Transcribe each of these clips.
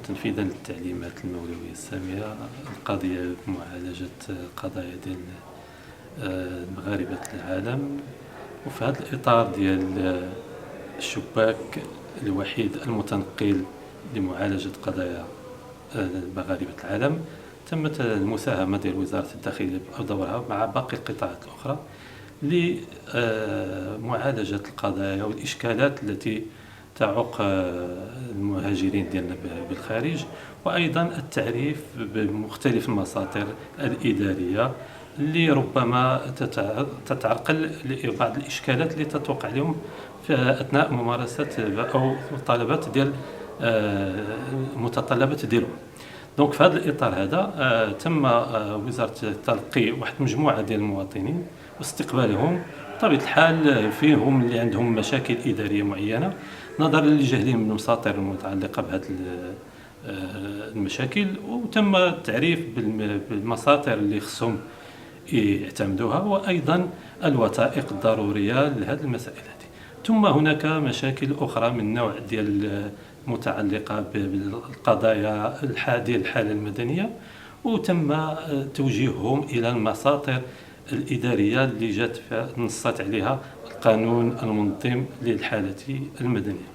تنفيذا للتعليمات المولوية السامية القضية بمعالجة قضايا ديال مغاربة العالم، وفي هذا الإطار ديال الشباك الوحيد المتنقل لمعالجة قضايا مغاربة العالم، تمت المساهمة ديال وزارة الداخلية بدورها مع باقي القطاعات الأخرى لمعالجة القضايا والإشكالات التي تعوق المهاجرين ديالنا بالخارج، وأيضا التعريف بمختلف المساطر الإدارية اللي ربما تتعرقل بعض الإشكالات اللي تتوقع لهم في أثناء ممارسة أو طلبات ديال المتطلبات ديالهم. دونك في هذا الإطار هذا تم وزارة تلقي واحد مجموعة ديال المواطنين واستقبالهم. بطبيعة الحال فيهم اللي عندهم مشاكل إدارية معينة نظرا لجهلهم بالمساطر المتعلقة بهذه المشاكل، وتم التعريف بالمساطر اللي خصهم يعتمدوها وأيضا الوثائق الضرورية لهذه المسائل هذه. ثم هناك مشاكل أخرى من نوع ديال متعلقة بالقضايا ديال الحالة المدنية، وتم توجيههم إلى المساطر الإدارية اللي جات نصت عليها القانون المنظم للحالة المدنية.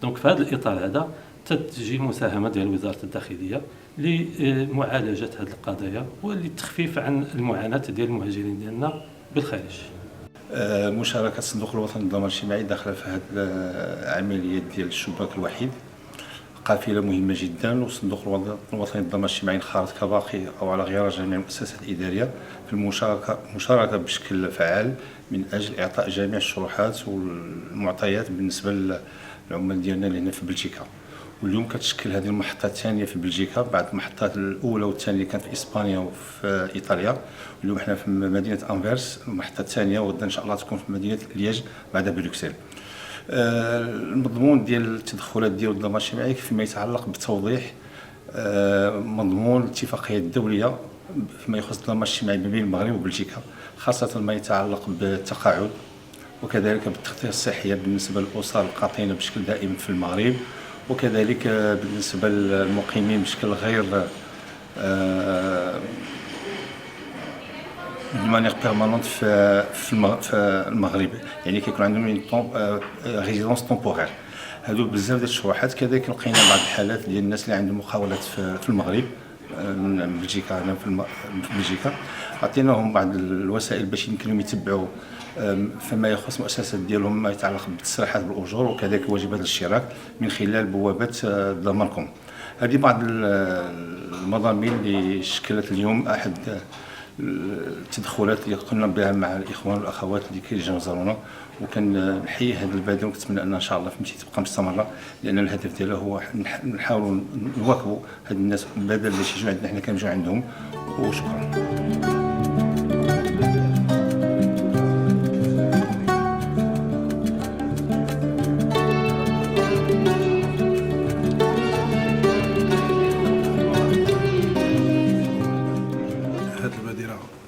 دونك في هذا الإطار هذا تتجي مساهمة ديال وزارة الداخلية لمعالجة هذه القضايا وللتخفيف عن المعاناة ديال المهاجرين ديالنا بالخارج. مشاركة الصندوق الوطني للضمان الاجتماعي داخله في هذه العملية ديال الشباك الوحيد قافلة مهمة جدا، والصندوق الوطني للضمان الاجتماعي انخرط كباقي أو على غرار جميع المؤسسات الإدارية في المشاركة بشكل فعال من أجل إعطاء جميع الشروحات والمعطيات بالنسبة للعمال ديالنا اللي هنا في بلجيكا. واليوم كتشكل هذه المحطة الثانية في بلجيكا بعد المحطات الأولى والثانية اللي كانت في إسبانيا وفي إيطاليا. اليوم احنا في مدينة أنفيرس المحطة الثانية، وغدا إن شاء الله تكون في مدينة ليج بعد بروكسل. المضمون ديال التدخلات ديال الضمان الاجتماعي فيما يتعلق بتوضيح مضمون الاتفاقية الدولية فيما يخص الضمان الاجتماعي بين المغرب وبلجيكا، خاصة ما يتعلق بالتقاعد وكذلك بالتغطية الصحية بالنسبة للأسر القاطنة بشكل دائم في المغرب، وكذلك بالنسبة للمقيمين بشكل غير بمانيير بيرمانونت في المغرب، يعني كيكون عندهم ريزيدونس تومبورير. هادو بزاف ديال الشروحات. كذلك لقينا بعض الحالات ديال الناس اللي عندهم مقاولات في المغرب من بلجيكا. هنا في بلجيكا عطيناهم بعض الوسائل باش يمكنهم يتبعوا فيما يخص مؤسسات ديالهم ما يتعلق بالتسريحات بالاجور وكذلك واجبات الاشتراك من خلال بوابات ضمانكم. هذه بعض المضامين اللي شكلت اليوم احد التدخلات اللي قمنا بها مع الاخوان والاخوات اللي كيجيو يزورونا، وكنحيي هذا البادره ونتمنى ان شاء الله فهمتي تبقى مستمره، لان الهدف ديالها هو نحاولوا نواكبوا هاد الناس بدل باش يجيو عندنا حنا كنجيو عندهم. وشكرا.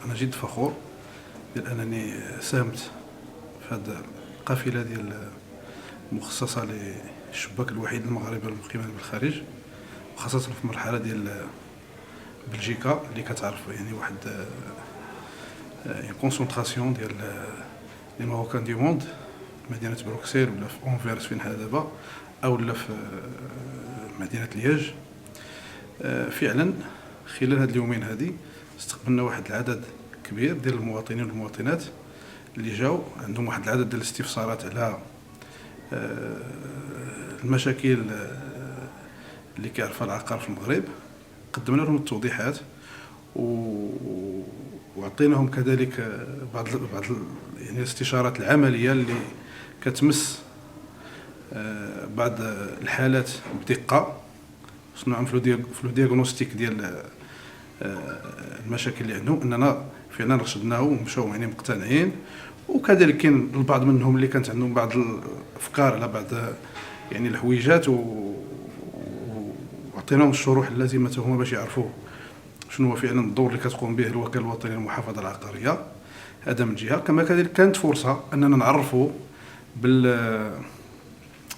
أنا جد فخور بأنني ساهمت في هذه القافلة ديال مخصصة للشباك الوحيد المغاربة المقيمين بالخارج، وخاصة في المرحلة ديال بلجيكا اللي كتعرف يعني واحد كونسونطراسيون ديال لي ماروكان دي موند، مدينة بروكسل ولا في أنفيرس فين حنا دابا أو لا في مدينة ليج. فعلا خلال هاد اليومين هادي استقبلنا واحد العدد كبير ديال المواطنين والمواطنات اللي جاو عندهم واحد العدد ديال الاستفسارات على المشاكل اللي كيعرفها العقار في المغرب. قدمنا لهم التوضيحات وعطيناهم كذلك بعض يعني الاستشارات العمليه اللي كتمس بعض الحالات بدقه، باش نعملوا في الدياغنوستيك ديال المشاكل اللي عندهم، اننا فعلا رشدناهم ومشاو يعني مقتنعين. وكذلك كاين البعض منهم اللي كانت عندهم بعض الافكار على بعض يعني الحويجات وعطيناهم الشروح اللازمه هما باش يعرفوا شنو هو فعلا الدور اللي كتقوم به الوكاله الوطنيه للمحافظه العقاريه. هذا من جهه. كما كذلك كانت فرصه اننا نعرفوا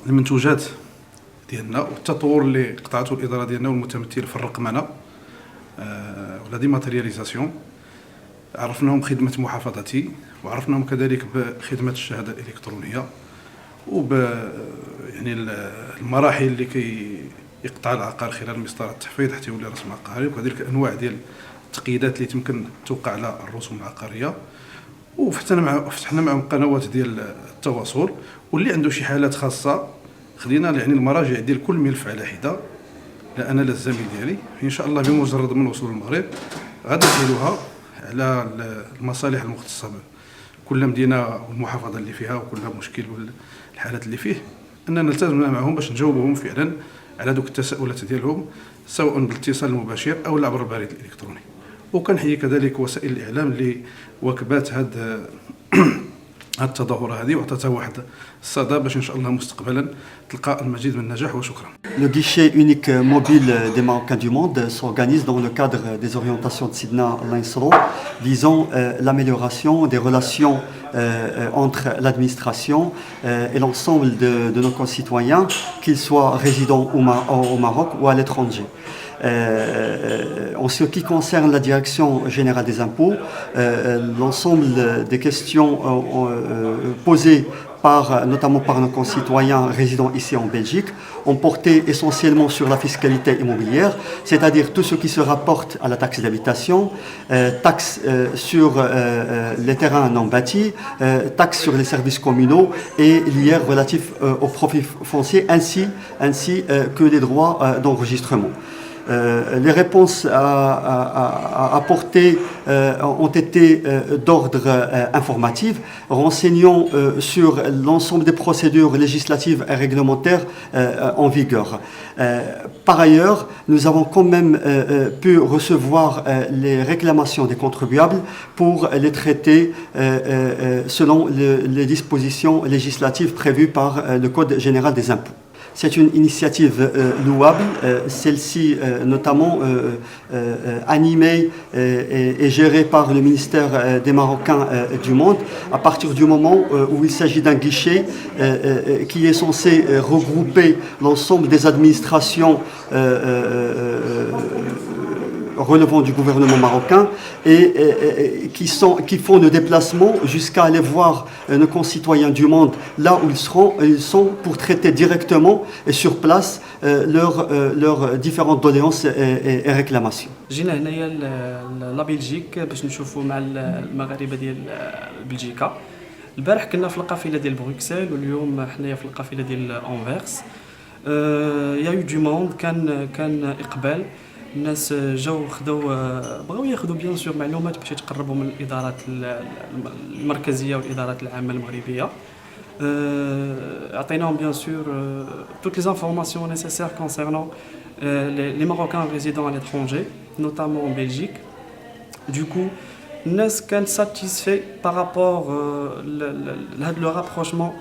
بالمنتوجات ديالنا والتطور اللي قطعته الاداره ديالنا والمتمثل في الرقمنه ولا ديماتيرياليزاسيون. عرفناهم خدمه محافظتي وعرفناهم كذلك بخدمه الشهاده الالكترونيه يعني المراحل اللي يقطع العقار خلال مسطره التحفيظ حتى يولي رسم عقاري، وكذلك الانواع ديال التقييدات اللي تمكن توقع على الرسوم العقاريه. وفتحنا معهم قنوات ديال التواصل، واللي عنده شي حالات خاصه خلينا يعني المراجع ديال كل ملف على حده، لا انا لا الزميل ديالي ان شاء الله بمجرد من وصول المغرب غادي نديروها على المصالح المختصه كل مدينه والمحافظه اللي فيها وكل مشكل والحالات اللي فيه، اننا نلتزم معهم باش نجاوبهم فعلا على دوك التساؤلات ديالهم سواء بالاتصال المباشر او عبر البريد الالكتروني. وكنحيي كذلك وسائل الاعلام اللي واكبات هاد التظاهره هذه وعطاتها واحد الصدى باش ان شاء الله مستقبلا تلقى المزيد من النجاح وشكرا. Le guichet unique mobile des Marocains du monde s'organise dans le cadre des orientations de Sidna Lansro visant l'amélioration des relations entre l'administration et l'ensemble de nos concitoyens, qu'ils soient résidents au Maroc ou à l'étranger. En ce qui concerne la direction générale des impôts, l'ensemble des questions posées notamment par nos concitoyens résidant ici en Belgique, ont porté essentiellement sur la fiscalité immobilière, c'est-à-dire tout ce qui se rapporte à la taxe d'habitation, taxe sur les terrains non bâtis, taxe sur les services communaux et l'IR relatif aux profits fonciers ainsi que les droits d'enregistrement. Les réponses apportées ont été d'ordre informatif, renseignant sur l'ensemble des procédures législatives et réglementaires en vigueur. Par ailleurs, nous avons quand même pu recevoir les réclamations des contribuables pour les traiter selon les dispositions législatives prévues par le Code général des impôts. C'est une initiative louable, celle-ci notamment animée et gérée par le ministère des Marocains du monde, à partir du moment où il s'agit d'un guichet qui est censé regrouper l'ensemble des administrations relevant du gouvernement marocain et qui font le déplacement jusqu'à aller voir nos concitoyens du monde là où ils sont pour traiter directement et sur place leurs différentes doléances et réclamations. جينا هنايا لا بلجيك باش نشوفوا مع المغاربه ديال بلجيكا. البارح كنا في القافله ديال بروكسل واليوم حنايا في القافله ديال انفيرس. يا يو دو موند كان اقبال، الناس جاو بغاو ياخذوا بيان سور معلومات باش يتقربوا من الادارات المركزيه والادارات العامه المغربيه. عطيناهم بيان سور toutes les informations nécessaires concernant les Marocains résidant à l'étranger, notamment en Belgique. Du coup, الناس كان satisfait par rapport لهذا لو رابروشمون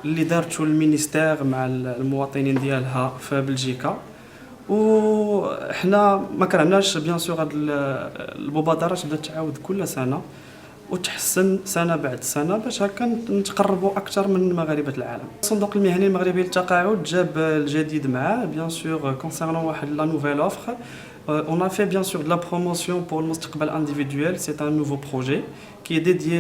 اللي دارتو المينيستير مع المواطنين ديالها في بلجيكا. وحنا ما كرهناش بيان سور هاد المبادره تبدا تعاود كل سنه وتحسن سنه بعد سنه باش هكا نتقربوا اكثر من مغاربه العالم. الصندوق المهني المغربي للتقاعد جاب الجديد معاه بيان سور كونسيرنون واحد لا نوفيل اوفر. On a fait bien sûr de la promotion pour le Mustaqbal individuel, c'est un nouveau projet qui est dédié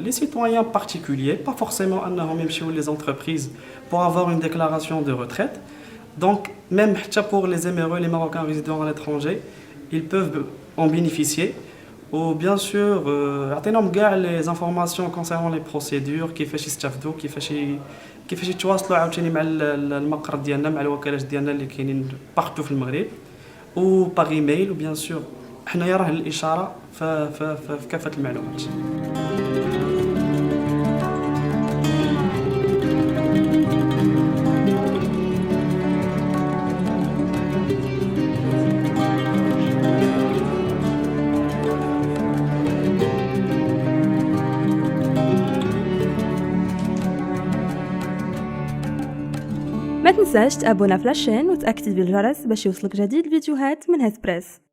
les citoyens particuliers, pas forcément même chez les entreprises pour avoir une déclaration de retraite. Donc même pour les émireux, les Marocains résidant à l'étranger, ils peuvent en bénéficier. Ou bien sûr, عطيناهم كاع les informations concernant les procédures كيفاش يستافدوا كيفاش يتواصلوا عاوتاني مع المقر ديالنا مع الوكالات ديالنا اللي كاينين بارتو في المغرب و باغ ايميل. وبيان سور حنايا راه الاشاره في كافه المعلومات. ما تنساش تابونا في لاشين وتأكد بالجرس باش يوصلك جديد الفيديوهات من هاسبريس.